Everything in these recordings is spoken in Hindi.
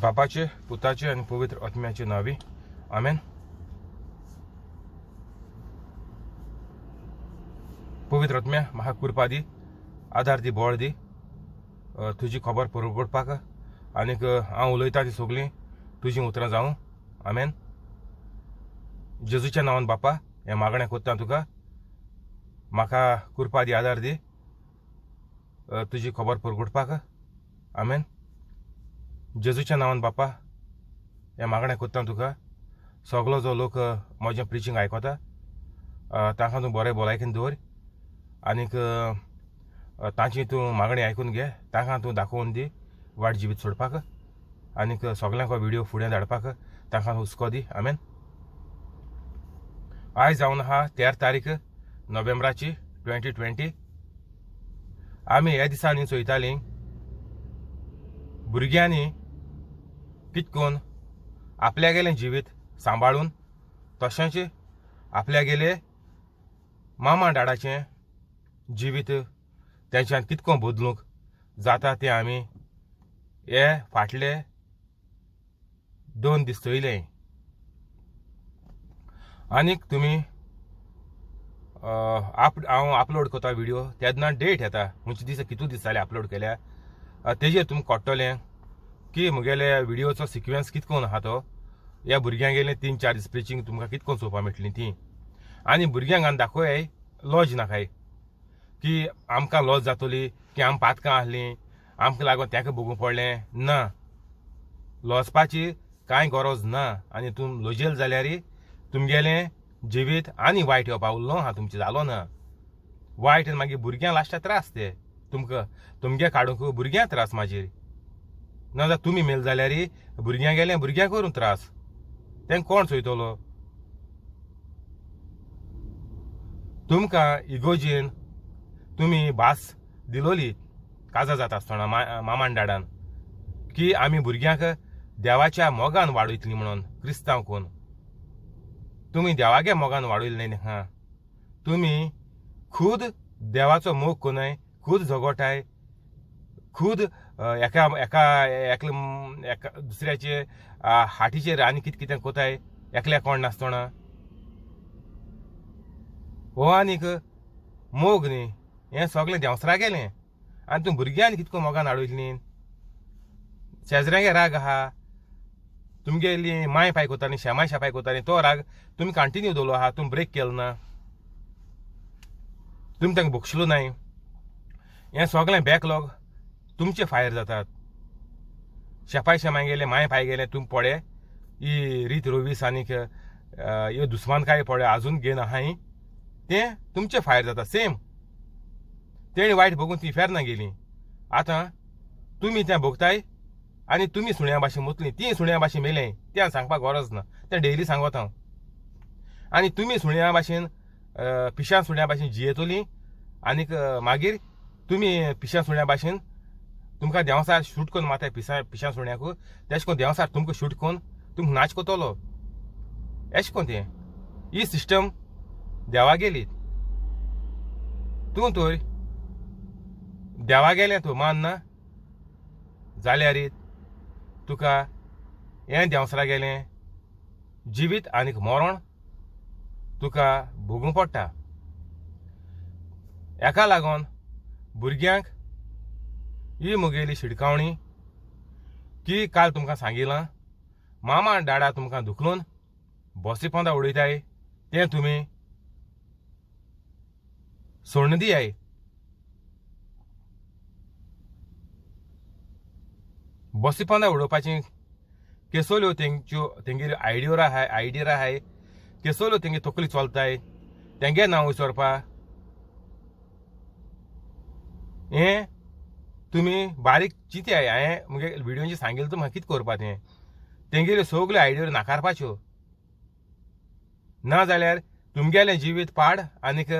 बापाचे, पुताचे आणि पवित्र आत्म्याचे नावी आमेन. पवित्र आत्म्या म्हाका कृपा दी, आधार दी, बळ दी, तुजी खबर परगडपाक आनीक हांव उलयतां ती सगळीं तुजी उतरां जावं. आमेन. जेजूच्या नांवान बापा हें मागणें कोत्तां तुका. म्हाका कृपा दी, आधार दी, तुजी खबर परगडपाक. आमेन. जेजूच्या नांवान बापा हें मागणें कोत्तां तुका. सगळो जो लोक म्हजें प्रिचींग आयकोता तांकां तूं बरें भलायकेन दवर आनीक तांची तूं मागणी आयकून घे. तांकां तूं दाखोवन दी वायट जिवीत सोडपाक आनीक सगळ्यांक हो व्हिडिओ फुडें धाडपाक तांकां हुस्को दी. आमेन. आयज जावन आहा 13 तारीख नोव्हेंबराची 2020. आमी ह्या दिसांनी चोयतालीं भुरग्यांनी कितकोन आपल्यागेलें जिवीत सांबाळून तशेंच आपल्यागेले मामा डाडाचें जिवीत तेंच्यान कितको बदलूंक जाता तें आमी हे फाटले 2 दीस चोयले. आनीक तुमी हांव अपलोड कोता व्हिडिओ तेन्ना डेट येता खंयचे दीस कितू दीस जाले अपलोड केल्या तेजेर तुमकां कळटलें की मुगेले व्हिडिओचो सिक्वेन्स कितकोन आहा तो. ह्या भुरग्यांक गेले 3-4 दीस प्रिचींग तुमकां कितकोन चोवपा मेळटलीं ती. आनी भुरग्यांक दाखोय लॉज नाकाय की आमकां लॉज जातली की आमी पातकां आहलीं आमकां लागून तेंका बगूंक पडलें. ना, लॉजपाची कांय गरज ना. आनी तुम लॉजेल जाल्यार तुमगेलें जिवीत आनी वायट येवपा उरलो आहा तुमचें जालो ना. वायट मागीर भुरग्यां लास्टाक त्रास ते तुमकां तुमगे काडूंक भुरग्यां त्रास मागीर. नाजाल्यार तुमी मेल जाल्यार भुरग्यां गेलें भुरग्यांक करून त्रास. तेंका कोण चोयतलो. तुमकां इगोजेन तुमी भास दिलोली काजा जाता आसतना मामान डाडान की आमी भुरग्यांक देवाच्या मोगान वाडयतलीं म्हणून क्रिस्तांव कोण. तुमी देवागे मोगान वाडयलें न्ही. हां, तुमी खूद देवाचो मोग कोनाय, खूद झगोटाय, खूद एका दुसऱ्याचे हाटीचेर आनी कितें कितें कोताय एकल्या कोण नासतना. हो आनीक मोग न्ही, हें सगळें देंवसरा गेलें. आनी तूं भुरग्यांनी कितको मोगान हाडयतलीं. शेजऱ्यांगे राग आहा, तुमगेली माय पाय कोताली, शेमाय शेपाय कोताली, तो राग तुमी कंटिन्यू दवरलो आहा. तुमी ब्रेक केलो ना, तुमी तांकां बक्षलो नाय. हें सगळें बॅकलॉग तुमचे फायर जातात. शेपाय शेमाय गेले, माय पाय गेले, तुमी पळे ही रीत रोवीस आनीक ह्यो दुस्मानकाय पळे आजून घेवन आहाय तें तुमचे फायर जाता. सेम तेणी वायट बघून ती फेरना गेली. आतां तुमी तें भोगताय आनी तुमी सुण्या भाशेन मुतलीं. ती सुण्या भाशेन मेलें तें सांगपाक गरज ना, तें डेली सांगोत हांव. आनी तुमी सुण्या भाशेन पिशां सुण्या भाशेन जियेतलीं आनीक मागीर तुमी पिशां सुण्या भाशेन तुमकां देंवसार शूट करून माताय पिशां सुण्याक तेश कोन्न देंवसार तुमकां शूट करून तुमकां नाच कोतलो. एश कोन्न तें ही सिस्टम देवा गेली. तूं तर देवा गेलें तूं मानना जाल्यार तुका हें देंवसरा गेलें जिवीत आनीक मरण तुका भोगूंक पडटा. हेका लागोन भुरग्यांक ही मुगेली शिडकावणी की काल तुमकां सांगिलां मामा डाडा तुमकां दुखलून बसी पोंदा उडयताय तें तुमी सोडून दियाय. बसी पोंदा उडोवपाची केसोल्यो तेंगेर आयडियर आहाय, केसोल्यो तेंगे तकली चलताय तेंगे नांव विचारपा. हें तुमी बारीक चिंत्याय. हांवें मुगे व्हिडिओची सांगिल्लें तुमकां कितें करपा तें. तेंगेल्यो सगल्यो आयडियो नाकारपाच्यो. ना जाल्यार तुमगेलें जिवीत पाड आनीक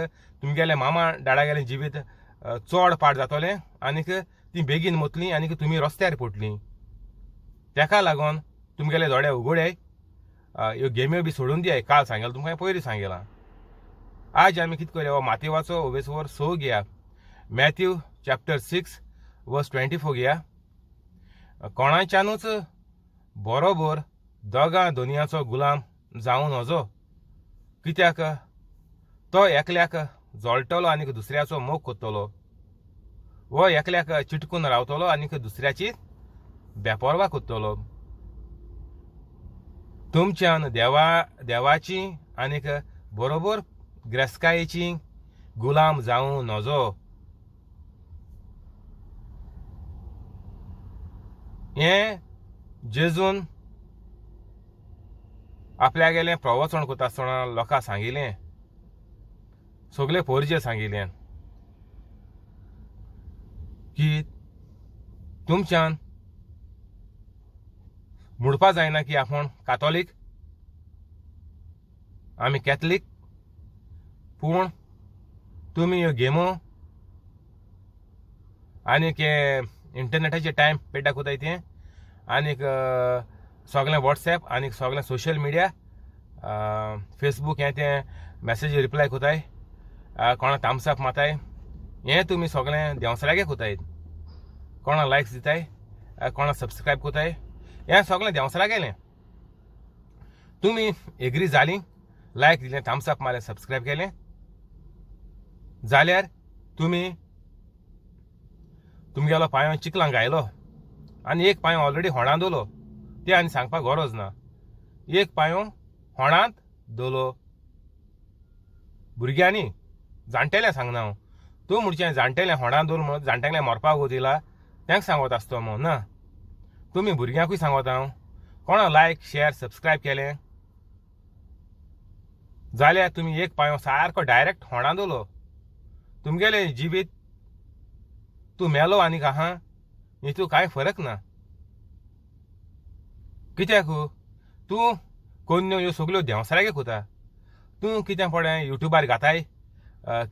तुमगेलें मामा डाडागेलें जिवीत चड पाड जातलें आनीक ती बेगीन मतलीं आनीक तुमी रस्त्यार पडटलीं. तेका लागोन तुमगेले दोळे उगड्याय, ह्यो गेम्यो बी सोडून दियाय. काल सांगलें तुमकां, पयलीं सांगलां. आज आमी कितें करया, मातेवाचो ओवेसवर 6 घेया. मॅथ्यू चॅप्टर 6 वर्स 24 घेया. कोणाच्यानूच बरोबर दोगां दोनयाचो गुलाम जावन वचो, कित्याक तो एकल्याक जोळटलो आनी दुसऱ्याचो मोग कोत्तलो, वो एकल्याक चिटकून रावतलो आनी दुसऱ्याची बेपरवा कोत्तलो. तुमच्यान देवाची आनी बरोबर गिरेस्तकायेची गुलाम जावन नजो. हें जेजून आपल्या गेलें प्रवचन करता आसतना लोकांक सांगिल्लें, सगळे पोरजे सांगिल्लें की तुमच्यान म्हणपा जायना की आपूण कातोलीक, आमी कॅथलीक, पूण तुमी ह्यो गेमो आनीक इंटरनेटाचे टायम पेड्डा कोताय तें, आनीक सगळें वॉट्सॅप आनीक सगळें सोशल मिडिया, फेसबूक हें तें मॅसेज रिप्लाय कोताय, कोणा थाम्सअप माताय, हें तुमी सगळें देंवसरागे कोताय. कोणा लायक्स दिताय, कोणा सबस्क्रायब कोताय, हें सगळें देंवसरा गेलें. तुमी एग्री जालीं, लायक दिलें, थाम्सअप मारलें, सबस्क्रायब केलें जाल्यार तुमी तुमगेलो पांयो चिकलांक घायलो आनी एक पांयो ऑलरेडी होणांत दवरलो, तें आनी सांगपाक गरज ना. एक पांयो होणांत दवरलो. भुरग्यांनी जाणटेल्या सांगना हांव, तूं म्हणचें जाणटेलें होणांत दवर म्हणून जाणटेल्या मरपाक वयतला तांकां सांगत आसतो मो ना. तुमी भुरग्यांकूय सांगत हांव, कोणा लायक शेअर सबस्क्रायब केलें जाल्यार तुमी एक पांयो सारको डायरेक्ट होणांत दवरलो. तुमगेलें जिवीत तूं मेलो आनीक आहा हितू कांय फरक ना. कित्याक तूं कोन्यो ह्यो सगळ्यो देंवसरागे कोता. तूं कितें पळय युट्यूबार घाताय,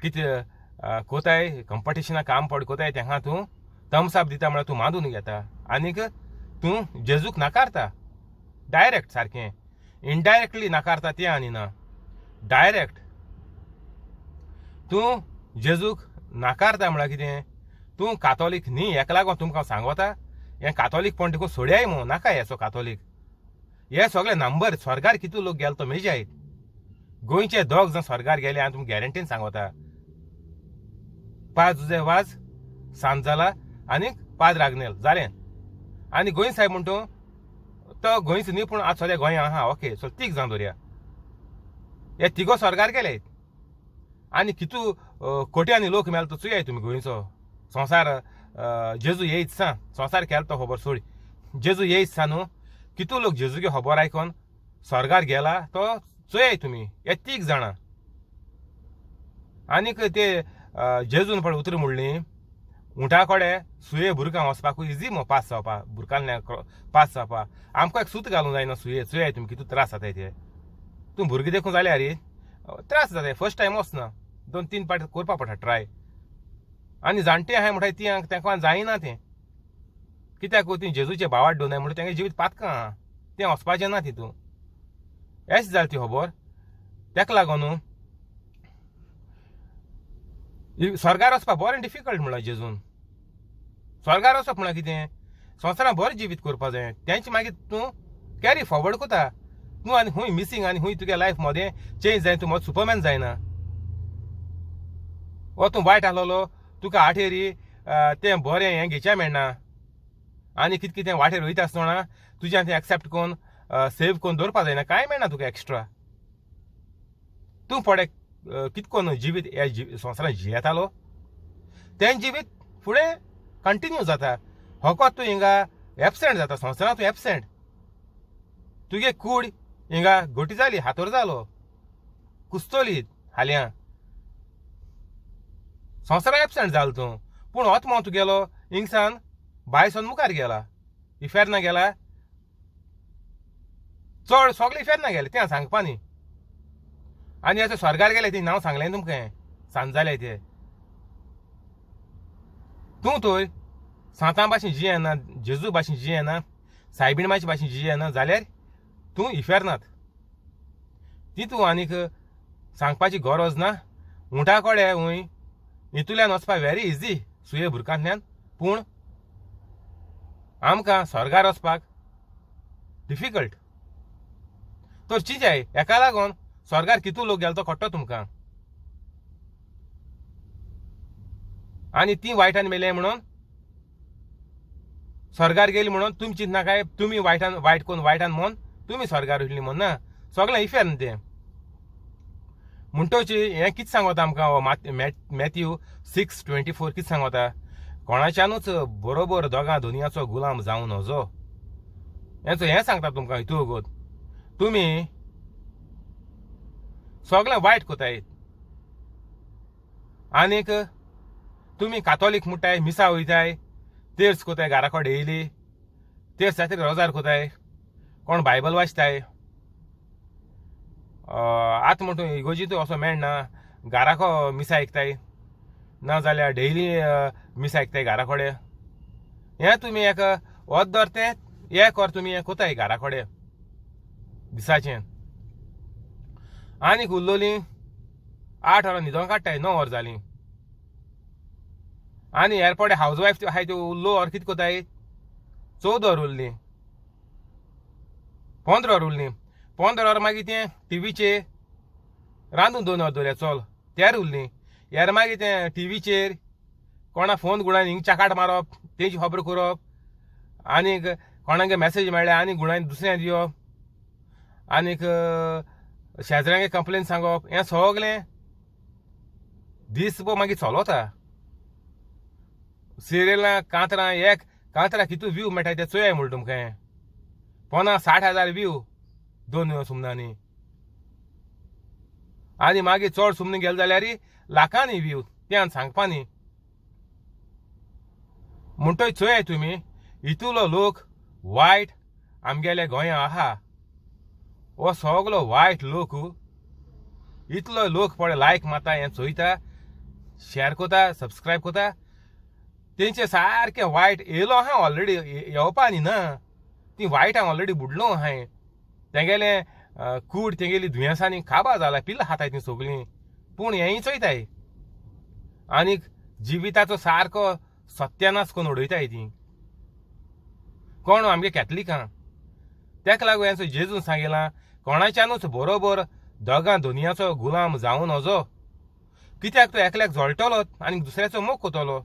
कितें कोताय, कंपिटिशनाक काम पड कोताय, तांकां तूं थम्सअप दिता म्हळ्यार तूं मांडून घेता आनीक तूं जेजूक नाकारता. डायरेक्ट सारकें, इनडायरेक्टली नाकारता तें आनी ना, डायरेक्ट तूं जेजूक नाकारता म्हळ्यार कितें, तूं कातोलीक न्ही. हेका लागून तुमकां सांगता, हें कातोलीक पण देखून सोड्याय मो नाका हेचो कातोलीक. हे सगळे नंबर स्वर्गार कितू लोक गेले तो मेजायत. गोंयचे 2 जण स्वर्गार गेले आनी तुमकां गॅरंटीन सांगता. 5 जुजे वाज सांज जाला आनीक 5 रागनेल जालें. आनी गोंय साहेब म्हणटा तो गोंयचो न्ही पूण आज सद्या गोंय आहा, ओके, सो 3 जावन दवरया. हे 3 स्वर्गार गेले आनी कितू कोट्यांनी लोक मेळ्ळे तो चुयाय तुमी गोंयचो संवसार. जेजू येयच सा संवसार केलो तो खबर सोड, जेजू येयच सा न्हू, कितू लोक जेजूगे खबर आयकोन स्वर्गार गेला तो चोयाय तुमी. हे 3 जाणां. आनीक ते जेजून पळय उतर म्हणली, उंटा कोडे सुये बुरकां वचपाकूय इजी मो पास जावपा, बुरकांतल्यान पास जावपा. आमकां एक सूत घालूंक जायना सुये, चोयाय तुमी कितू त्रास जाताय ते. तूं भुरगीं देखून जाल्यार त्रास जाताय. फर्स्ट टायम वचना, 2-3 पाटी करपा पडटा ट्राय. आनी जाणटे आहाय म्हणटा ती तांकां जायना तें, कित्याक ती जेजूचे भावाड दोनाय म्हणटा तेंगे जिवीत पातकां आहा, तें वचपाचें ना तितून. एश जाली ती खबर. तेका लागून स्वर्गार वचपाक बरें डिफिकल्ट म्हणल्यार जेजून. स्वर्गार वचप म्हळ्यार कितें, संवसारांत बरें जिवीत करपा जाय, तेंचे मागीर तूं कॅरी फॉरवर्ड कोता. तूं आनी खूंय मिसींग आनी खूंय तुगे लायफ मोदें चेंज जाय, तूं मोदो सुपरमॅन जायना. वो तूं वायट आहलोलो तुका आठेरी तें बरें हें घेवच्या मेळना आनी कितें कितें वाटेर वयता आसतना तुज्यान तें एक्सेप्ट कोन्न सेव कोन्न दवरपा जायना, कांय मेळना तुका एक्स्ट्रा. तूं पडे कितें कोन्न जिवीत हे संवसारांत जियेतालो तें जिवीत फुडें कंटिन्यू जाता. फकत तूं हिंगा एबसेंट जाता संवसारांत, तूं एबसेंट. तुगे कूड हिंगा घोटी जाली, हातोर जालो, कुस्तोली हाल्यां, संवसारांत एबसेंट जालो तूं. पूण होच मो तुगेलो हिंगसान भायर सोन मुखार गेला, इफेरना गेला, चड सगळे इफेरना गेले तें सांगपा न्ही. आनी अशें स्वर्गार गेले तें नांव सांगलें तुमकां सांज जालें तें. तूं थंय सांतां भाशेन जियेना, जेजू भाशेन जियेना, सायबीण भाशेन जियेना जाल्यार तूं इफेरनात. ती तूं आनीक सांगपाची गरज ना. उंटा कोडे हूंय हितूंतल्यान वचपाक व्हेरी इजी सुये बुरकांतल्यान, पूण आमकां स्वर्गार वचपाक डिफिकल्ट तर चिजाय हेका लागून स्वर्गार कितू लोक गेलो तो कट्टो तुमकां आनी ती वायटान मेले म्हणून स्वर्गार गेली म्हणून तुमी चिंतना काय तुमी वायटान वायट कोण वायटान म्हणून तुमी स्वर्गार वयतली म्हण ना सगळें इफेर न्ही तें म्हणटोची हें कितें सांगता आमकां मॅथ्यू 6:24 कितें सांगता कोणाच्यानूच बरोबर दोगां दुनियाचो गुलाम जावं नजो हें सांगता तुमकां हितू वगोत तुमी सगळें वायट कोताय आनीक तुमी कातोलीक म्हणटाय मिसा वयताय तेर्स कोताय घरा कडेन डेयली तेर्स खातीर रोजार कोताय कोण बायबल वाचताय आतां म्हणटून इगोजीत असो मेळना घराको मिसा आयकताय ना जाल्यार डेयली मिसा आयकताय घरा कडेन हें तुमी एक वत दर तें एक वर तुमी हें कोताय घरा कडेन दिसाचें आनीक उरलोलीं 8 वरां न्हिदोन काडटाय 9 वर जालीं आनी एरपोर्टे हावजवायफ आहाय त्यो उरलो वर कितें कोताय 14 वर उरलीं 15 वर उरलीं 15 वर मागीर तें टीव्हीचेर रांदून 2 वर दवरया चल त्यार उरलीं यार मागीर तें टीव्हीचेर कोणा फोन गुणान हिंग चाकाट मारप तेंची खबर करप आनीक कोणागे मॅसेज मेळ्ळ्या आनी गुणान दुसऱ्या दिवप आनीक शेजाऱ्यांगे कंप्लेन सांगप हें सगलें दिसभर मागीर चलता सिरियलां कांतरां कितू व्यू मेळटाय ते चोयाय म्हणटा तुमकां हें 50,000-60,000 व्यू 2 सुमनांनी आनी मागीर चड सुमन गेले जाल्यार लाखांनी व्यू तें सांगपा न्ही म्हणटोय चोयाय तुमी इतलो लोक वायट आमगेले गोंया आहा हो सगलो वायट लोक इतलो लोक पळय लायक मारता हें चोयता शेअर कोता सबस्क्रायब कोता तेंचे सारकें वायट येयलो आहा ऑलरेडी येवपा न्ही ना ती वायट हांव ऑलरेडी बुडलो आहाय तेंगेले कूड तेंगेली दुयेंसांनी खाबा जाला पिल्लां खाताय ती सगळीं पूण हेंय चोयताय आनीक जिविताचो सारको सत्यानाश करून उडयताय ती कोण आमगे कॅथलिकां तेका लागून हें जेजून सांगिलां कोणाच्यानूच बरोबर दोगां दुनियाचो गुलाम जावं नजो कित्याक तो एकल्याक जळटलो आनी दुसऱ्याचो मोग कोतलो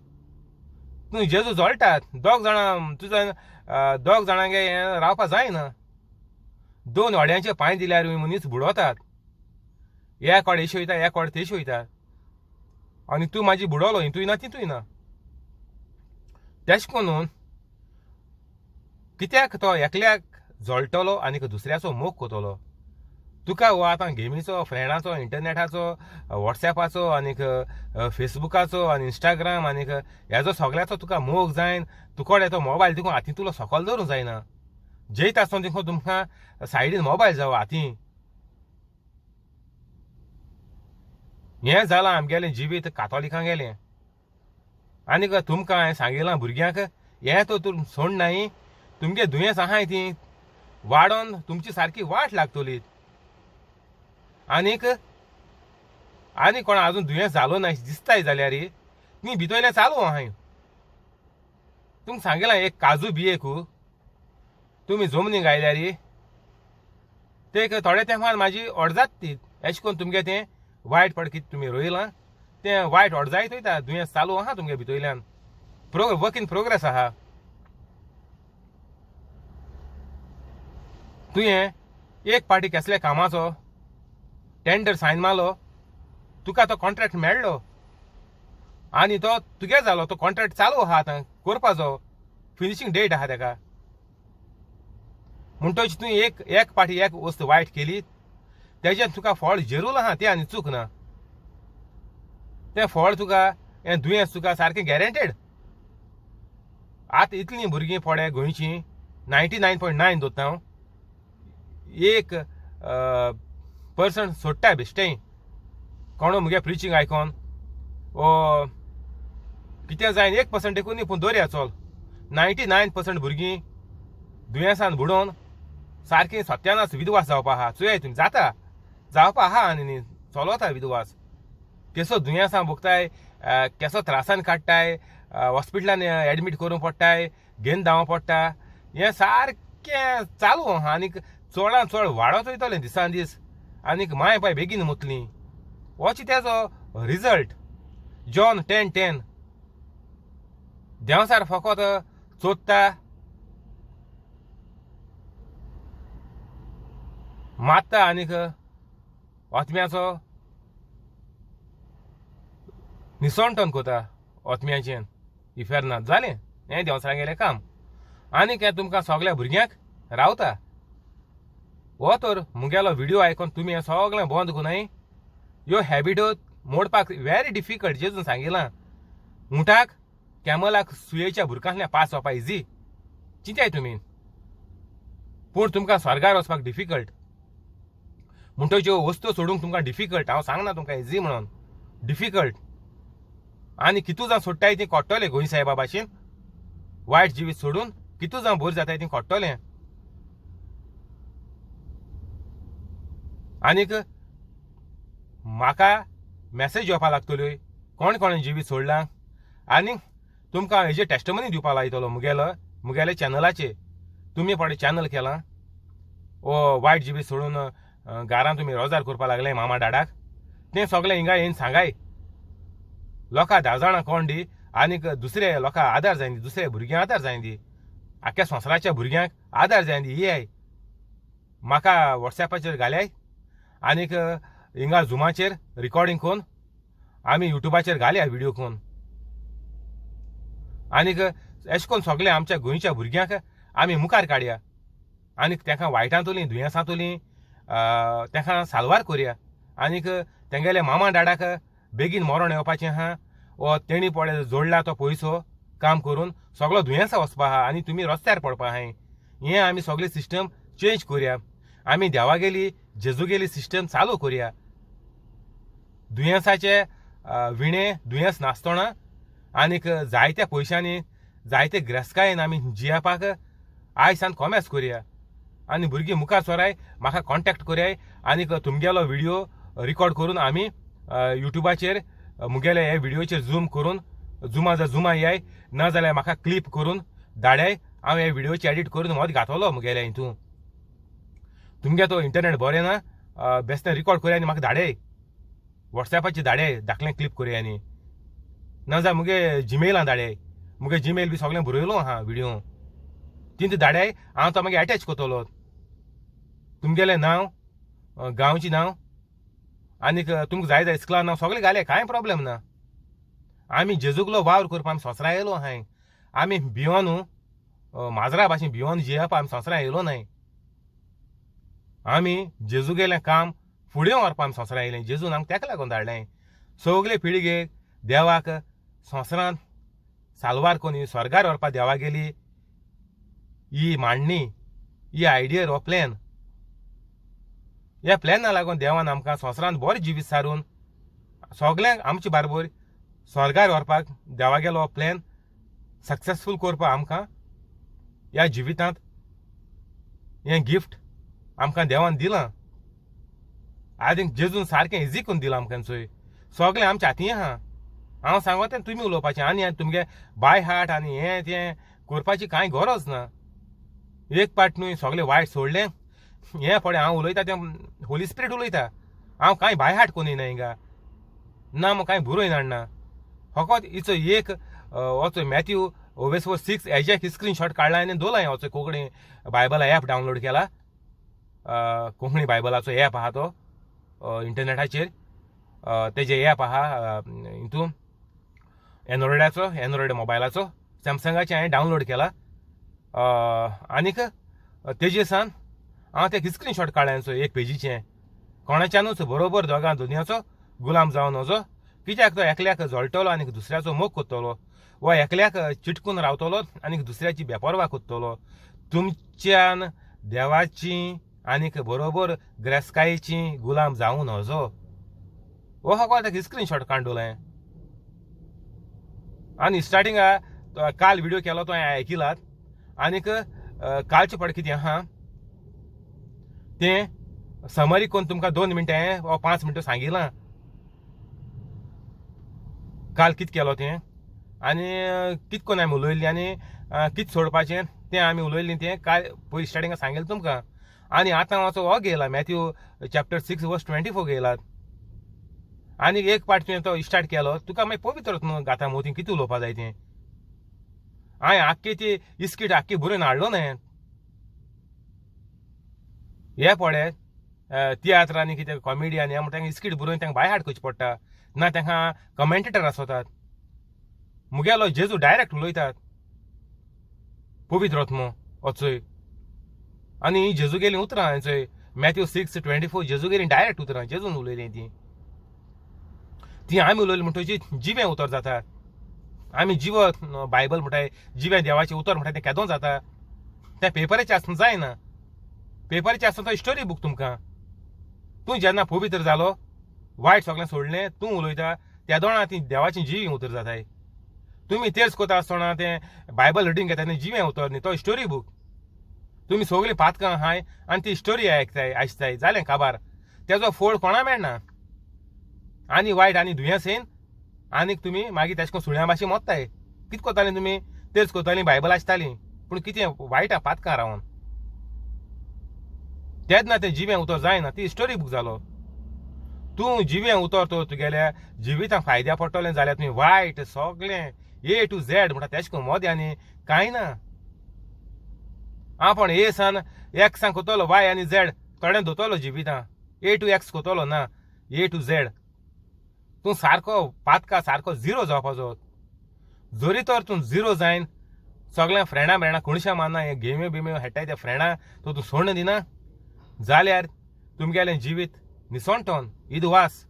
तूं जेजू जळटात दोग जाणां तुजो दोग जाणांगे हें रावपा जायना 2 व्हड्यांचे पांय दिल्यार मनीस बुडोतात एक वाड एशी वयता एक वाड तेशी वयता आनी तूं म्हाजी बुडोलो हितूय ना तितूय ना तेश कोन्नून कित्याक तो एकल्याक जळटलो आनीक दुसऱ्याचो मोग कोतलो तुका हो आतां गेमीचो फ्रेंडाचो इंटरनेटाचो वॉट्सॅपाचो आनीक फेसबुकाचो आनी इंस्टाग्राम आनीक हेजो सगळ्याचो तुका मोग जायन तुकोडे तो मोबायल देखून हातीन तुलो सकयल दवरूंक जायना जेयत आसतना देखून तुमकां सायडीन मोबायल जावो हातीन हें जालां आमगेलें जिवीत कातोलिकां गेलें आनीक तुमकां हांवें सांगिलां भुरग्यांक हें तो तूं सोडनाय तुमगे दुयेंस आहाय ती वाडोन तुमची सारकी वाट लागतली आनीक कोण आजून दुयेंस जालो ना दिसताय जाल्यार ती भितरलें चालू आहाय तुमकां सांगिलां एक काजू बियेक तुमी जमनीक आयल्यार ते थोड्या तेंपान म्हाजी ऑर्जात ती अशें करून तुमगे तें वायट पड कितें तुमी रोयलां तें वायट ऑर्जायत वयता दुयेंस चालू आहा तुमगे भितरल्यान वर्क इन प्रोग्रेस आहा तुवें एक पाटी कसल्या कामाचो टेंडर सायन मारलो तुका तो कॉन्ट्रॅक्ट मेळ्ळो आनी तो तुगे जालो तो कॉन्ट्रॅक्ट चालू आहा आतां करपाचो फिनिशींग डेट आहा तेका म्हणटच तुवें एक पाटी एक वस्त वायट केली तेजें तुका फळ जेरूल आहा तें आनी चूक ना तें फळ तुका हें दुयेंस तुका सारकें गॅरंटेड आतां इतलीं भुरगीं पडे गोंयचीं 99.9 दोत्ता हांव 1% सोडटाय बेश्टें कोण मुगे प्रिचींग आयकोन ओ कितें जायन 1% देखून पूण दवरया चल 99% भुरगीं दुयेंसान बुडोवन सारकें सत्यानाश विधवास जावपा आहा चोय तुमी जाता जावपा आहा आनी न्ही चलता विधवास केसो दुयेंसां भोगताय केसो त्रासान काडटाय हॉस्पिटलान एडमीट करूंक पडटाय घेवन धांवों पडटा हें सारकें चालू आनीक चडांत चड वाडत वयतलें दिसान दीस आनीक माय पाय बेगीन मुतलीं होच तेजो रिजल्ट. जॉन 10:10 देंवसार फकत चोदता मारता आनीक ओतम्याचो निसवणटन कोता ओतम्याचें इफेरनाथ जालें हें देंवसार गेलें काम. आनीक हें तुमकां सगल्या भुरग्यांक रावता. हो तर मुगेलो व्हिडिओ आयकून तुमी हें सगळें बंद करूनाय. ह्यो हॅबिट्यो मोडपाक व्हेरी डिफिकल्ट. जेजून सांगिलां उंटाक कॅमलाक सुयेच्या भुरकांतल्यान पास जावपा इजी चिंताय तुमी, पूण तुमकां स्वर्गार वचपाक डिफिकल्ट. म्हणटच्यो वस्तू सोडूंक तुमकां डिफिकल्ट. हांव सांगना तुमकां इजी म्हणून, डिफिकल्ट. आनी कितू जावन सोडटाय ती कोट्टोले गोंय साहेबा भाशेन. वायट जिवीत सोडून कितू जावन बरी जाताय ती कोट्टोलें. आनीक म्हाका मॅसेज येवपा लागतल्यो कोण कोणें जिवीत सोडलां. आनीक तुमकां हेजे टेस्टमनी दिवपा लायतलो मुगेले चॅनलाचेर. तुमी पडे चॅनल केलां ओ वायट जिवीत सोडून घरान तुमी रोजार करपा लागले मामा डाडाक. तें सगळें हिंगा येवन सांगाय. लोकां 10 जाणां कोण दी आनीक दुसरे लोकां आदार जायन दी, दुसरे भुरग्यांक आदार जायन दी, आख्या संवसाराच्या भुरग्यांक आदार जायन दी. येयाय म्हाका वॉट्सॅपाचेर घाल्याय आनीक हिंगा झुमाचेर रिकॉर्डिंग करून आमी युट्यूबाचेर घालया व्हिडिओ करून. आनीक अशें करून सगळे आमच्या गोंयच्या भुरग्यांक आमी मुखार काडया आनीक तांकां वायटांतुली दुयेंसांतुली तांकां साल्वार करया. आनीक तेंगेले मामा डाडाक बेगीन मरण येवपाचें आहा वो तेणी पडे जोडला तो पयसो काम करून सगळो दुयेंसा वचपा आहा आनी तुमी रस्त्यार पडपा आहाय. हें आमी सगळी सिस्टम चेंज करया. आमी देवागेली जेजूगेली सिस्टम चालू करया. दुयेंसाचे विणे दुयेंस नासतना आनीक जायत्या पयशांनी जायते गिरेस्तकायेन आमी जियेपाक आयज सान कॉमेर्स करया. आनी भुरगीं मुखार सोराय म्हाका कॉन्टेक्ट करयाय आनीक तुमगेलो व्हिडिओ रिकॉर्ड करून आमी युट्यूबाचेर मुगेले हे व्हिडिओचेर झूम करून झुमा येयाय नाजाल्यार म्हाका क्लिप करून धाडाय. हांव हे व्हिडिओचे एडिट करून मोद घातलो मुगेल्या हितून. तुमगे तो इंटरनेट बरें ना बेश्टें रिकॉर्ड करया आनी म्हाका धाडाय. वॉट्सॅपाचेर धाडाय धाकलें क्लिप करया आनी नाजाल्यार मुगे जीमेलान धाडाय. मुगे जीमेल बी सगळें बरयलो आहा व्हिडिओ तिंत धाडाय. हांव तो मागीर एटॅच करतलो. तुमगेलें नांव गांवचें नांव आनीक तुमकां जाय जाय इस्कलां नांव सगळें घाले कांय प्रॉब्लेम ना. आमी जेजूगलो वावर करपा आमी संवसारा येयलो आहाय. आमी भियोन माजरा भाशेन भियोन जियेवपा आमी संवसारा येयलो नाय. आमी जेजूगेलें काम फुडें व्हरपा आमी संवसारा येयलें. जेजून आमकां तेका लागून धाडलें. सगळे पिळगेक देवाक संवसारांत साल्वार कोनी स्वर्गार व्हरपा देवा गेली ही मांडणी ही आयडियर हो प्लॅन. ह्या प्लॅना लागून देवान आमकां संवसारांत बरें जिवीत सारून सगल्यांक आमचे बारबर स्वर्गार व्हरपाक देवा गेलो हो प्लॅन सक्सेसफूल करपा आमकां ह्या जिवितांत हें गिफ्ट आमकां देवान दिलां. आनीक जेजून सारकें इजी करून दिलां आमकां चोय. सगळें आमच्या हातीन आहा. हांव सांगो तें तुमी उलोवपाचें आनी तुमगे बाय हार्ट आनी हें तें करपाची कांय गरज ना. एक पाट न्हय सगळें वायट सोडलें. हें पळय हांव उलयतां तें होली स्पिरीट उलयता. हांव कांय बाय हार्ट कोन्ना हिंगा ना मग कांय बुरोय हाडना. फकत हिचो एक वचो मॅथ्यू 6 हेजे एक स्क्रीनशॉट काडला आनी दवरला. हांव वचो कोंकणी बायबला एप डावनलोड केला. कोंकणी बायबलाचो एप आहा तो इंटरनेटाचेर. तेजे एप आहा हितून एंड्रॉयड मोबायलाचो सॅमसंगाचे हांवें डावनलोड केला. आनीक तेजे सान हांव ते स्क्रीनशॉट काडल्याचो एक पेजीचें. कोणाच्यानूच बरोबर दोगां दुनियाचो गुलाम जावन वचो. कित्याक तो एकल्याक जळटलो आनीक दुसऱ्याचो मोग कोत्तलो वा एकल्याक चिटकून रावतलो आनीक दुसऱ्याची बेपरवा कोत्तलो. तुमच्यान देवाची आनीक बरोबर गिरेस्तकायेची गुलाम जावन वचो. हो फकत एक स्क्रीनशॉट काडलोलें. आनी स्टार्टिंगा काल व्हिडिओ केलो तो हांवें आयकिलात. आनीक कालचे पड कितें आहा तें समरी करून तुमकां 2 मिनटां वा 5 मिनटां सांगिलां. काल कितें केलो तें आनी कितें करून हांवें उलयल्लें आनी कितें सोडपाचें तें आमी उलयलें तें काय पयलीं स्टार्टिंगाक सांगलें तुमकां. आनी आतां मातसो हो घेयला मॅथ्यू चॅप्टर 6 वर्स 24 घेयलात. आनी एक पार्ट तुवें तो स्टार्ट केलो तुका मागीर पवित्र न्हू घाता मोती कितें उलोवपा जाय तें. हांवें आख्खी ती इस्कीट आख्खी बरोवन हाडलो न्हय. हे पळय तियात्र आनी कितें कॉमेडी आनी हे म्हणटा तांकां इस्कीट बरोवन तांकां भायर हाडकची पडटा ना तांकां कमेंटेटर आसतात. मुगेलो जेजू डायरेक्ट उलयतात पवित्र आत्मो वचय. आनी जेजू गेलीं उतरां चोय मॅथ्यू 6:24 जेजू गेलीं डायरेक्ट उतरां जेजून उलयलीं ती आमी उलयली म्हणटची जिवें उतर जाता. आमी जिव बायबल म्हणटाय जिवें देवाचें उतर म्हणटाय तें केदों जाता. तें पेपराचेर आसना जायना. पेपराचेर आसता तो स्टोरी बूक तुमकां. तूं जेन्ना पवित्र जालो वायट सगळें सोडलें तूं उलयता त्या दोळा ती देवाची जीव उतर जाताय. तुमी तेर्स कोता आसतना तें बायबल रिडींग घेता तें जिवें उतर न्ही तो स्टोरी बूक. तुमी सगळीं पातकां आहाय आनी ती स्टोरी आयकताय आसताय जालें काबार. तेजो फोड कोणा मेळना. आनी वायट आनी दुयेंस येन आनीक तुमी मागीर तेश कोन्न सुण्या भाशेन मोत्ताय. कितें कोतालीं तुमी तेच कोतालीं बायबल आसतालीं पूण कितें वायटा पातकां रावन. तेन्ना तें जिवें उतर जायना ती स्टोरी बूक जालो. तूं जिवें उतर तर तुगेल्या जिवितांत फायद्या पडटलें जाल्यार तुमी वायट सगळें A to Z म्हणटा तेश कोन्न मोदें आनी कांय ना. आपण ए सान एक्सांक कोतलो वाय आनी झॅड थोडें दोतलो जिवितां. A to X कोतलो ना A to Z. तूं सारको पातका सारको झिरो जावपाचो. जोरी तर तूं झिरो जायन सगळ्या फ्रेंडां ब्रेंडां कोणशा मारना हे गेम्यो बिम्यो खेळटाय त्या फ्रेंडां तो तूं सोडून दिना जाल्यार तुमगेलें जिवीत निसोणटोन इदवास.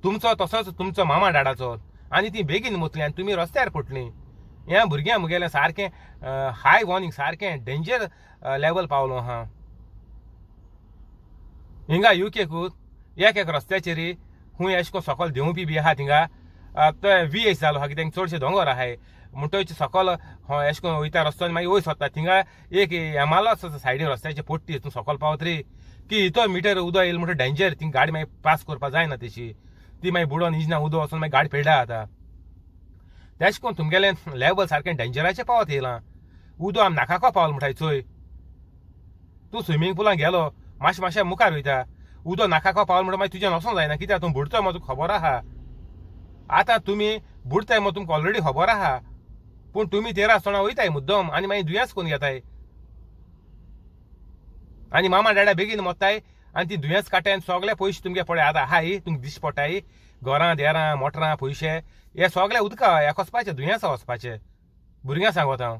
तुमचो तसोच तुमचो मामा डाडाचो आनी ती बेगीन मुतली आनी तुमी रस्त्यार पडटलीं. ह्या भुरग्यां मुगेलें सारकें हाय वॉर्निंग सारकें डेंजर लेवल पावलो आहा. हिंगा UKकूच एक रस्त्याचेर खूंय एश कोन्न सकयल देंवपी बी आहा थिंगा तो VH जालो आहा कित्याक चडशे दोंगर आहाय म्हणटच सकयल एश कोन्न वयता रस्तो मागीर वयर सोदता थिंगा एक एमालो सायडीन रस्त्याचे पोट्टी तूं सकयल पावत रे की तो मिटर उदो येयलो म्हणटा डेंजर थिंग गाडी मागीर पास करपा जायना तेशी ती मागीर बुडोन इजना उदो वचून मागीर गाडी पेड्डा जाता. तेश कोन्न तुमगेलें लेवल सारकें डेंजराचें पावत येयलां. उदो आमी नाकाको पावलो म्हणटाय चोय. तूं स्विमींग पुलान गेलो मातशें मुखार वयता उदो नाकाको पावलो म्हणटा मागीर तुज्यान वचोंक जायना कित्याक तूं बुडतो मग तुका खबर आहा. आतां तुमी बुडताय मग तुमकां ऑलरेडी खबर आहा पूण तुमी तेरा आसतना वयताय मुद्दम आनी मागीर दुयेंस कोन्न घेताय आनी मामा डॅडा बेगीन मोत्ताय आनी ती दुयेंस काटाय आनी सगळे पयशे तुमगे पळय आतां आहाय तुमकां दिश्टी पडटाय घरां देरां मोटरां पयशे हे सगळे उदका हेका वचपाचें दुयेंसा वचपाचें. भुरग्यांक सांगोत हांव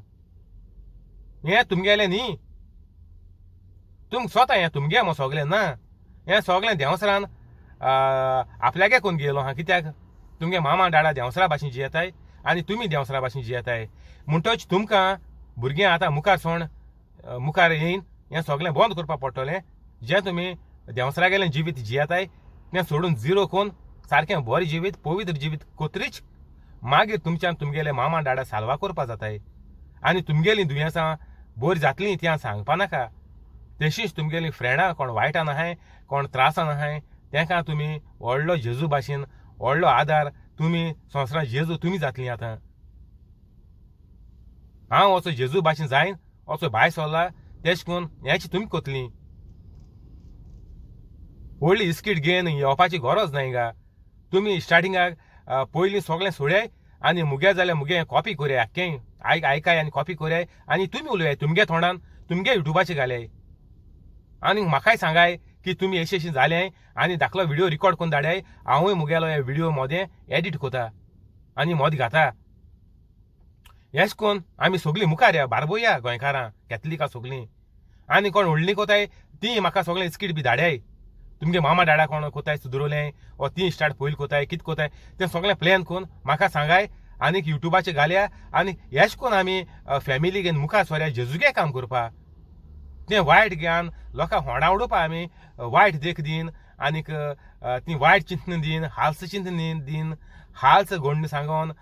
हें तुमगेलें न्ही. तुमकां स्वता हें तुमगे मो सगळें ना. हें सगळें देंवसरान आपल्यागे कोन्न गेलो आहा कित्याक तुमगे मामा डाडा देंवसरा भाशेन जियेताय आनी तुमी देंवसरा भाशेन जियेताय म्हणटच तुमकां भुरग्यां आतां मुखार सोण मुखार येयन हें सगळें बंद करपा पडटलें. जें तुमी देंवसरा गेलें जिवीत जियेताय तें सोडून झिरो कोन्न सारकें बरें जिवीत पवित्र जिवीत कोत्रीच मागीर तुमच्यान तुमगेले मामा डाडा साल्वा करपा जाताय आनी तुमगेलीं दुयेंसां बरीं जातलीं तीं सांगपा नाका. तशींच तुमगेलीं फ्रेंडां कोण वायटान आहाय कोण त्रासान आहाय तांकां तुमी व्हडलो जेजू भाशेन व्हडलो आदार तुमी संवसारांत जेजू तुमी जातलीं. आतां हांव असो जेजू भाशेन जायन असो भायर सरला तेश कोन्न हेची तुमी कोतलीं. व्हडली इस्कीट घेवन येवपाची गरज ना हिंगा. तुमी स्टार्टिंगाक पयलीं सगळें सोड्याय आनी मुगे जाल्यार मुगे कॉपी कोराय आख्खें आयकाय आनी कॉपी कोराय आनी तुमी उलयाय तुमगे तोंडान तुमगे युट्यूबाचेर घाल्याय आनी म्हाकाय सांगाय की तुमी अशें जालें आनी धाकलो व्हिडिओ रिकॉर्ड करून धाडयाय हांवूय मुगेलो हे व्हिडिओ मोदें एडिट कोता आनी मोद घाता. हेश कोन्न आमी सगळीं मुखार या बारबोया गोंयकारां कॅथलिकां सगळीं आनी कोण व्हडलीं कोताय तीं म्हाका सगळें इस्कीट बी धाडयाय. तुमगे मामा डाडा कोण कोताय सुदरोलें वा तीं स्टार्ट पयलीं कोताय कितें कोताय तें सगळें प्लॅन करून म्हाका सांगाय आनीक युट्यूबाचेर घालया आनी हेश कोन्न आमी फॅमिली घेवन मुखार सोऱ्या जेजूगे काम करपा. तें वायट ज्ञान लोकांक होंडा उडोवपा आमी वायट देख दीन आनीक ती वायट चिंतन दीन हाल्स चिंतन दीन हाल्स घोण्ण सांगोन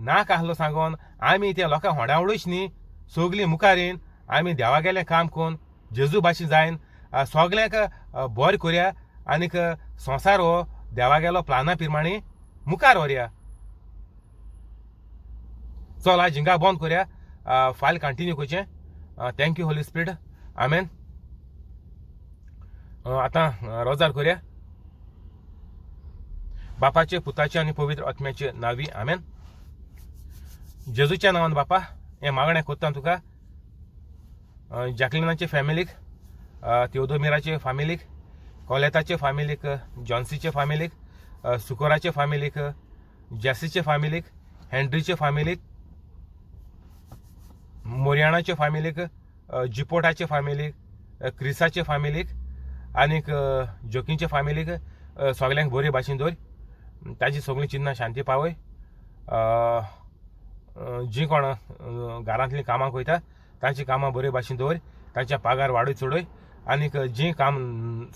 नाक आहलो सांगोन आमी त्या लोकांक होंडा उडोवची न्ही. सगळीं मुखार येवन आमी देवा गेलें काम करून जेजू भाशेन जायन सगळ्यांक बरें कोरया आनीक संवसार हो देवा गेलो प्लाना प्रमाणे मुखार व्हरया. चल आज हिंगा बंद कोरया फायल कंटिन्यू करचें थँक्यू होली स्पिरीट आमेन आतां रोजार करुया बापाचे पुताचे आनी पवित्र आत्म्याचे नांवी आमेन जेजूच्या नांवान बापा हें मागणें कोत्ता तुका जॅकलिनाचे फॅमिलीक थिओदोमिराचे फॅमिलीक कोलेताचे फॅमिलीक जॉन्सीचे फॅमिलीक सुकोराचे फॅमिलीक जॅसीचे फॅमिलीक हेनरीचे फॅमिलीक मोरियानाचे फॅमिलीक जिपोटाचे फॅमिलीक क्रिसाचे फॅमिलीक आनीक जोकींचे फॅमिलीक सगल्यांक बरे भाशेन दवर ताजी सगळीं चिन्नां शांती पावय जीं कोण घरांतलीं कामां वयता तांची कामां बरे भाशेन दवर तांचे पागार वाडय चडय आनीक जीं काम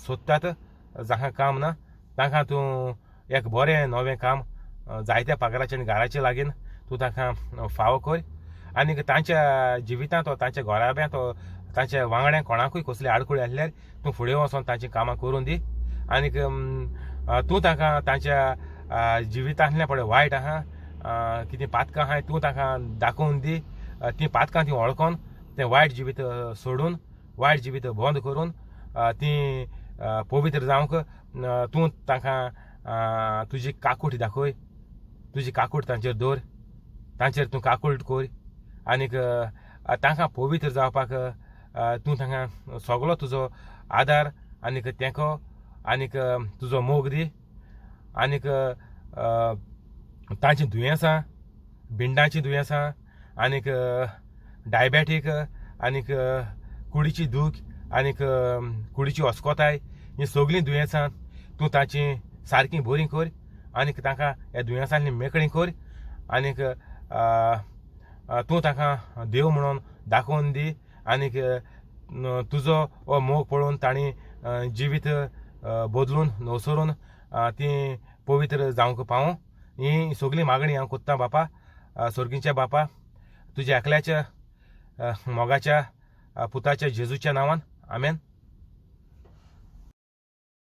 सोदतात जाका काम ना तांकां तूं एक बरें नवें काम जायत्या पागाराचें आनी घराचे लागीं तूं तांकां फावो कर आनीक तांच्या जिवितांत वा तांच्या घोराब्यांत तांच्या वांगड्यांक कोणाकूय कसली आडखळी आसल्यार तूं फुडें वचोन तांचीं कामां करून दी आनीक तूं तांकां तांच्या जिवितांतलें पळय वायट आहा कितें पातकां आहाय तूं तांकां दाखोवन दी तीं पातकां तीं वळखोन तें वायट जिवीत सोडून वायट जिवीत बंद करून तीं पवित्र जावंक तूं तांकां तुजी काकूट दाखय तुजी काकूट तांचेर दवर तांचेर तूं काकूट कर आनीक तांकां पवित्र जावपाक तूं तांकां सगळो तुजो आदार आनीक तेंको आनीक तुजो मोग दी आनीक तांचीं दुयेंसां भिंडांचीं दुयेंसां आनीक डायबेटीक आनीक कुडीची दूख आनीक कुडीची ओस्कोताय हीं सगळीं दुयेंसां तूं तांची सारकीं बरीं कर आनीक तांकां ह्या दुयेंसांतलीं मेकळीं कर आनीक तूं तांकां देव म्हणून दाखोवन दी आनीक तुजो हो मोग पळोवन तांणी जिवीत बदलून नवसरून तीं पवित्र जावंक पावूं ही सगळीं मागणी हांव कोत्तां बापा सर्गीच्या बापा तुज्या एकल्याच्या मोगाच्या पुताच्या जेजूच्या नांवान आमेन